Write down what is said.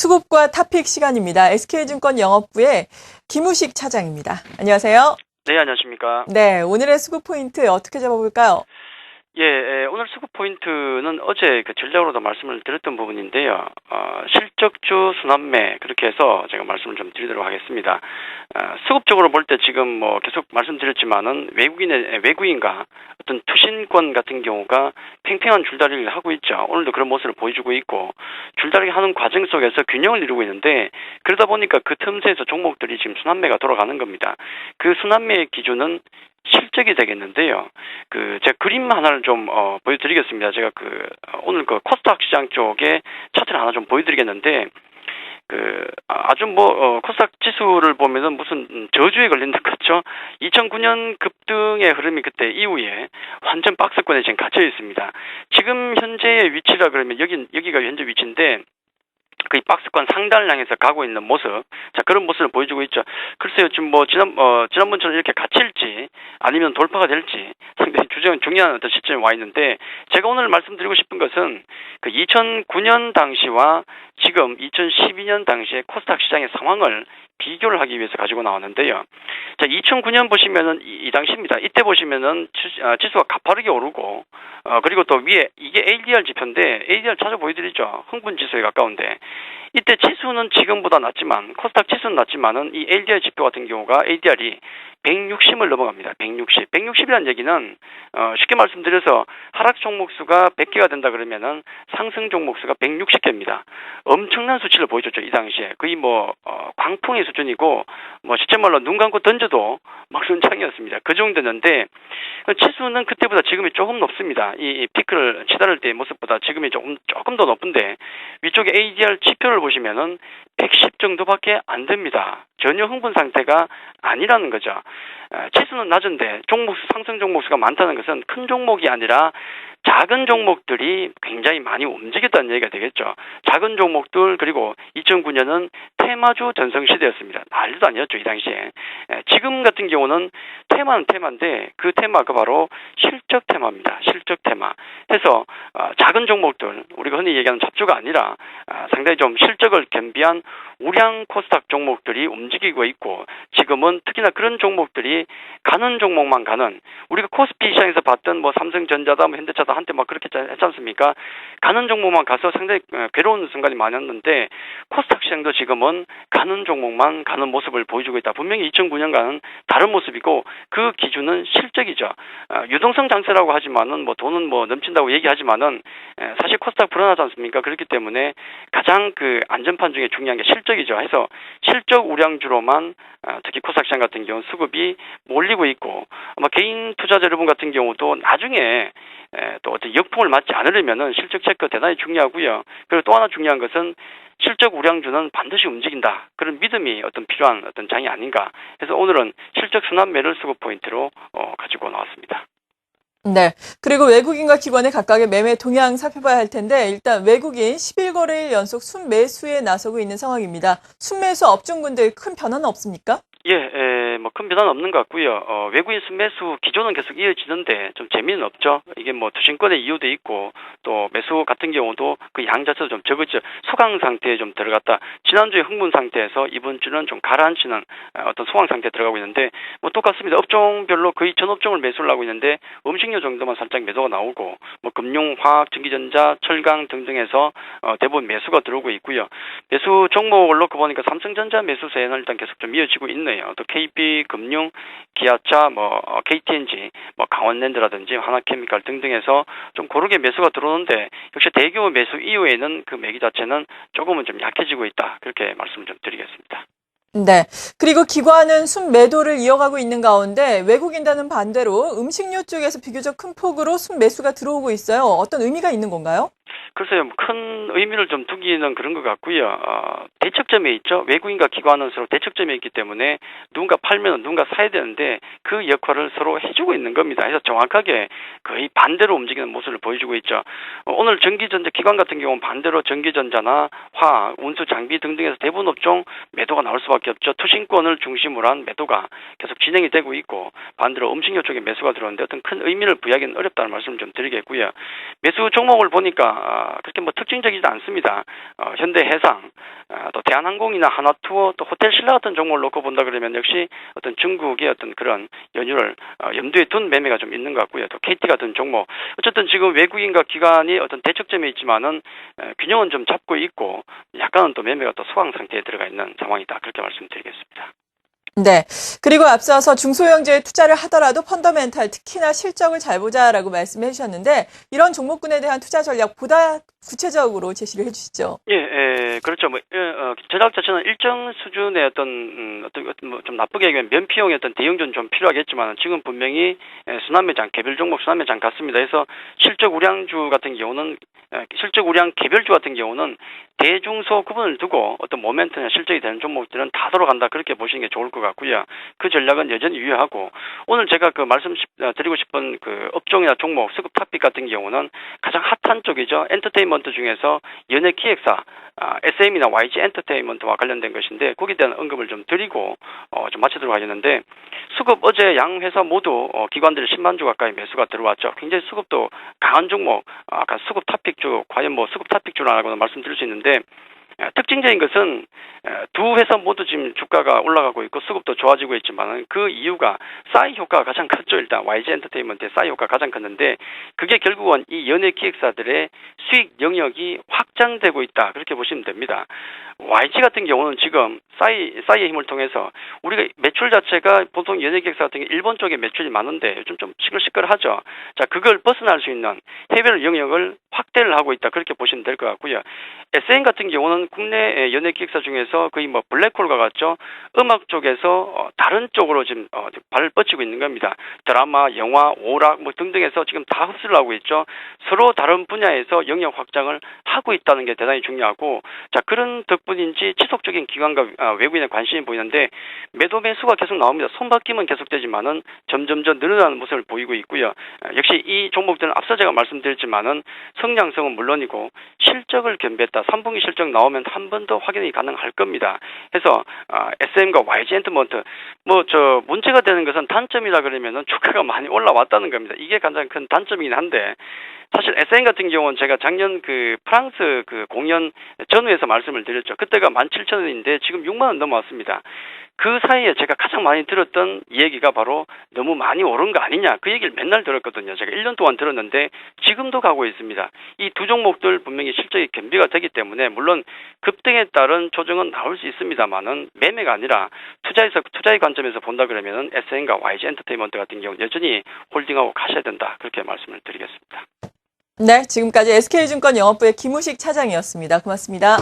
수급과 탑픽 시간입니다. SK증권 영업부의 김우식 차장입니다. 안녕하세요. 네, 안녕하십니까. 네, 오늘의 수급 포인트 어떻게 잡아볼까요? 오늘 수급 포인트는 어제 전략으로도 말씀을 드렸던 부분인데요. 실적주 순환매 그렇게 해서 제가 말씀을 좀 드리도록 하겠습니다. 수급적으로 볼 때 지금 계속 말씀드렸지만은 외국인과 어떤 투신권 같은 경우가 팽팽한 줄다리기를 하고 있죠. 오늘도 그런 모습을 보여주고 있고 줄다리기 하는 과정 속에서 균형을 이루고 있는데 그러다 보니까 그 틈새에서 종목들이 지금 순환매가 돌아가는 겁니다. 그 순환매의 기준은 실적이 되겠는데요. 제가 그림 하나를 좀 보여드리겠습니다. 제가 오늘 코스닥 시장 쪽에 차트를 하나 좀 보여드리겠는데 아주 코스닥 지수를 보면은 무슨 저주에 걸린 것 같죠? 2009년 급등의 흐름이 그때 이후에 완전 박스권에 지금 갇혀 있습니다. 지금 현재의 위치라 그러면 여기가 현재 위치인데 그 박스권 상단을 향해서 가고 있는 모습, 자 그런 모습을 보여주고 있죠. 글쎄요, 지금 지난번처럼 이렇게 갇힐지 아니면 돌파가 될지 상당히 중요한 어떤 시점에 와 있는데 제가 오늘 말씀드리고 싶은 것은 2009년 당시와 지금 2012년 당시의 코스닥 시장의 상황을 비교를 하기 위해서 가지고 나왔는데요. 자, 2009년 보시면은 이 당시입니다. 이때 보시면은 지수가 가파르게 오르고 그리고 또 위에 이게 ADR 지표인데 ADR 찾아 보여드리죠. 흥분 지수에 가까운데 이때 지수는 지금보다 낮지만 코스닥 지수는 낮지만은 이 ADR 지표 같은 경우가 ADR이 160을 넘어갑니다. 160. 160이라는 얘기는 쉽게 말씀드려서 하락 종목 수가 100개가 된다 그러면은 상승 종목 수가 160개입니다. 엄청난 수치를 보여줬죠. 이 당시에. 거의 광풍의 수준이고 실제말로 눈 감고 던져도 막 순창이었습니다. 그 정도였는데 지수는 그때보다 지금이 조금 높습니다. 이 피크를 치달을 때의 모습보다 지금이 조금 더 높은데 위쪽에 ADR 지표를 보시면은 110 정도밖에 안 됩니다. 전혀 흥분 상태가 아니라는 거죠. 지수는 낮은데 상승 종목수가 많다는 것은 큰 종목이 아니라 작은 종목들이 굉장히 많이 움직였다는 얘기가 되겠죠. 작은 종목들 그리고 2009년은 테마주 전성시대였습니다. 난리도 아니었죠. 이 당시에. 지금 같은 경우는 테마는 테마인데 그 테마가 바로 실적 테마입니다. 실적 테마. 해서 작은 종목들 우리가 흔히 얘기하는 잡주가 아니라 상당히 좀 실적을 겸비한 우량 코스닥 종목들이 움직이고 있고 지금은 특히나 그런 종목들이 가는 종목만 가는 우리가 코스피 시장에서 봤던 삼성전자다 현대차다 한때 그렇게 했지 않습니까? 가는 종목만 가서 상당히 괴로운 순간이 많았는데 코스닥 시장도 지금은 가는 종목만 가는 모습을 보여주고 있다. 분명히 2009년과는 다른 모습이고 그 기준은 실적이죠. 유동성 장세라고 하지만은 돈은 넘친다고 얘기하지만은 사실 코스닥 불안하지 않습니까? 그렇기 때문에 가장 안전판 중에 중요한 게 실적이죠. 해서 실적 우량주로만 특히 코스닥 시장 같은 경우는 수급이 몰리고 있고 아마 개인 투자자 여러분 같은 경우도 나중에 또 어떤 역풍을 맞지 않으려면은 실적 체크 대단히 중요하고요. 그리고 또 하나 중요한 것은 실적 우량주는 반드시 움직인다. 그런 믿음이 필요한 장이 아닌가. 해서 오늘은 실적 순환매를 수급 포인트로 가지고 나왔습니다. 네. 그리고 외국인과 기관의 각각의 매매 동향 살펴봐야 할 텐데 일단 외국인 11거래일 연속 순매수에 나서고 있는 상황입니다. 순매수 업종군들 큰 변화는 없습니까? 큰 변화는 없는 것 같고요. 외국인 순매수 기조는 계속 이어지는데 좀 재미는 없죠. 이게 투신권의 이유도 있고 또 매수 같은 경우도 그 양 자체도 좀 적었죠. 소강 상태에 좀 들어갔다. 지난주에 흥분 상태에서 이번 주는 좀 가라앉히는 어떤 소강 상태에 들어가고 있는데 똑같습니다. 업종별로 거의 전 업종을 매수를 하고 있는데 음식료 정도만 살짝 매도가 나오고 금융, 화학, 전기전자, 철강 등등에서 대부분 매수가 들어오고 있고요. 매수 종목을 놓고 보니까 삼성전자 매수세는 일단 계속 좀 이어지고 있네요. 또 KB 금융, 기아차, KTNG, 강원랜드라든지 하나케미칼 등등에서 좀 고르게 매수가 들어오는데 역시 대규모 매수 이후에는 그 매기 자체는 조금은 좀 약해지고 있다. 그렇게 말씀을 좀 드리겠습니다. 네. 그리고 기관은 순매도를 이어가고 있는 가운데 외국인단은 반대로 음식료 쪽에서 비교적 큰 폭으로 순매수가 들어오고 있어요. 어떤 의미가 있는 건가요? 글쎄요, 큰 의미를 좀 두기는 그런 것 같고요. 대척점에 있죠. 외국인과 기관은 서로 대척점에 있기 때문에 누군가 팔면 누군가 사야 되는데 그 역할을 서로 해주고 있는 겁니다. 그래서 정확하게 거의 반대로 움직이는 모습을 보여주고 있죠. 오늘 전기전자 기관 같은 경우는 반대로 전기전자나 화학, 운수, 장비 등등에서 대부분 업종 매도가 나올 수밖에 없죠. 투신권을 중심으로 한 매도가 계속 진행이 되고 있고 반대로 음식료 쪽에 매수가 들어오는데 어떤 큰 의미를 부여하기는 어렵다는 말씀을 좀 드리겠고요. 매수 종목을 보니까 그렇게 뭐 특징적이지 않습니다. 현대해상, 또 대한항공이나 하나투어, 또 호텔신라 같은 종목을 놓고 본다 그러면 역시 어떤 중국의 어떤 그런 연유를 염두에 둔 매매가 좀 있는 것 같고요. 또 KT 같은 종목, 어쨌든 지금 외국인과 기관이 어떤 대척점에 있지만은 균형은 좀 잡고 있고 약간은 또 매매가 또 소강 상태에 들어가 있는 상황이다. 그렇게 말씀드리겠습니다. 네. 그리고 앞서서 중소형제에 투자를 하더라도 펀더멘탈, 특히나 실적을 잘 보자라고 말씀해 주셨는데 이런 종목군에 대한 투자 전략 보다 구체적으로 제시를 해주시죠. 예, 그렇죠. 뭐, 제작 자체는 일정 수준의 어떤 뭐 좀 나쁘게 얘기하면 면피용의 어떤 대형전 좀 필요하겠지만 지금 분명히 순환매장, 개별 종목 순환매장 같습니다. 그래서 실적 우량주 같은 경우는 실적 우량 개별주 같은 경우는 대중소 구분을 두고 어떤 모멘트나 실적이 되는 종목들은 다 돌아간다 그렇게 보시는 게 좋을 것 같고요. 그 전략은 여전히 유효하고 오늘 제가 그 드리고 싶은 그 업종이나 종목 수급 탑픽 같은 경우는 가장 핫한 쪽이죠. 엔터테인먼트 중에서 연예기획사 SM이나 YG 엔터테인먼트와 관련된 것인데 거기에 대한 언급을 좀 드리고 좀 마치도록 하겠는데 수급 어제 양 회사 모두 기관들 10만 주 가까이 매수가 들어왔죠. 굉장히 수급도 강한 종목 아까 수급 탑픽주 과연 뭐 수급 탑픽주라고는 말씀드릴 수 있는데 특징적인 것은 두 회사 모두 지금 주가가 올라가고 있고 수급도 좋아지고 있지만 그 이유가 싸이 효과가 가장 컸죠. 일단 YG 엔터테인먼트의 싸이 효과가 가장 컸는데 그게 결국은 이 연예 기획사들의 수익 영역이 확장되고 있다. 그렇게 보시면 됩니다. YG 같은 경우는 지금 싸이의 힘을 통해서 우리가 매출 자체가 보통 연예 기획사 같은 경우 일본 쪽에 매출이 많은데 요즘 좀 시끌시끌하죠. 자, 그걸 벗어날 수 있는 해외 영역을 확대를 하고 있다. 그렇게 보시면 될 것 같고요. SN 같은 경우는 국내 연예 기획사 중에서 거의 뭐 블랙홀과 같죠. 음악 쪽에서 다른 쪽으로 지금 발을 뻗치고 있는 겁니다. 드라마, 영화, 오락 뭐 등등해서 지금 다 흡수를 하고 있죠. 서로 다른 분야에서 영역 확장을 하고 있다는 게 대단히 중요하고 자 그런 덕분인지 지속적인 기관과 외국인의 관심이 보이는데 매도 매수가 계속 나옵니다. 손바뀜은 계속되지만은 점점 늘어나는 모습을 보이고 있고요. 역시 이 종목들은 앞서 제가 말씀드렸지만은 성장성은 물론이고 실적을 겸비했다. 3분기 실적 나오면 한 번 더 확인이 가능할 겁니다. 해서 SM과 YG 엔터테인먼트 문제가 되는 것은 단점이라 그러면은 주가가 많이 올라왔다는 겁니다. 이게 가장 큰 단점이긴 한데 사실 SM 같은 경우는 제가 작년 그 프랑스 그 공연 전후에서 말씀을 드렸죠. 그때가 17,000원인데 지금 6만 원 넘어왔습니다. 그 사이에 제가 가장 많이 들었던 얘기가 바로 너무 많이 오른 거 아니냐. 그 얘기를 맨날 들었거든요. 제가 1년 동안 들었는데 지금도 가고 있습니다. 이 두 종목들 분명히 실적이 겸비가 되기 때문에 물론 급등에 따른 조정은 나올 수 있습니다만은 매매가 아니라 투자의 관점에서 본다 그러면은 SN과 YG 엔터테인먼트 같은 경우는 여전히 홀딩하고 가셔야 된다. 그렇게 말씀을 드리겠습니다. 네, 지금까지 SK증권 영업부의 김우식 차장이었습니다. 고맙습니다.